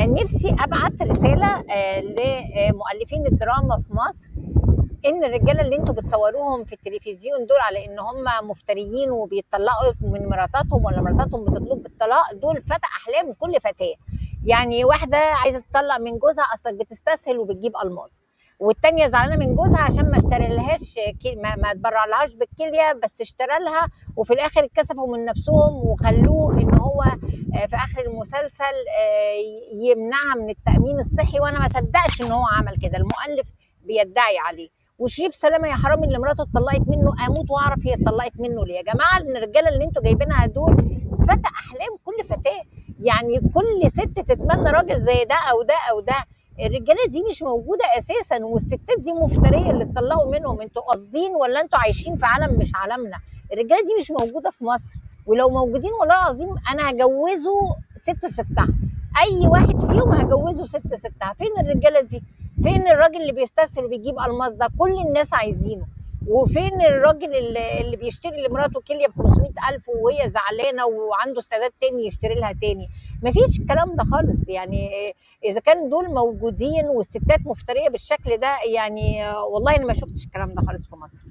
نفسي ابعت رساله لمؤلفين الدراما في مصر، ان الرجاله اللي انتوا بتصوروهم في التلفزيون دول على ان هم مفتريين وبيطلقوا من مراتاتهم ولا مراتاتهم بتطلب بالطلاق، دول فتى احلام كل فتاه. يعني واحده عايزه تطلق من جوزها اصلك بتستسهل وبتجيب الماس، والتانية زعلانه من جوزها عشان ما اشتريلهاش ما اتبرعلهاش بالكليه، بس اشترى لها وفي الاخر اتكسفوا من نفسهم وخلوه ان هو في اخر المسلسل يمنعها من التامين الصحي. وانا ما صدقش ان هو عمل كده، المؤلف بيدعي عليه. وشريف سلامه يا حرامي اللي مراته اتطلقت منه، اموت واعرف هي اتطلقت منه ليه يا جماعه. ان الرجاله اللي انتوا جايبينها دول فتى احلام كل فتاه، يعني كل ست تتمنى راجل زي ده او ده او ده. الرجاله دي مش موجوده اساسا، والستات دي مفتريه اللي اتطلقوا منهم. انتوا قاصدين ولا انتوا عايشين في عالم مش عالمنا؟ الرجاله دي مش موجوده في مصر، ولو موجودين والله العظيم انا هجوزه ست ستها، اي واحد فيهم هجوزه ست ستها. فين الرجاله دي؟ فين الراجل اللي بيستسهل وبيجيب الماس ده كل الناس عايزينه؟ وفين الراجل اللي بيشتري لمراته كليه ب 500,000 وهي زعلانه وعنده استعداد تاني يشتري لها تاني؟ مفيش الكلام ده خالص. يعني اذا كان دول موجودين والستات مفتريه بالشكل ده، يعني والله انا ما شفتش الكلام ده خالص في مصر.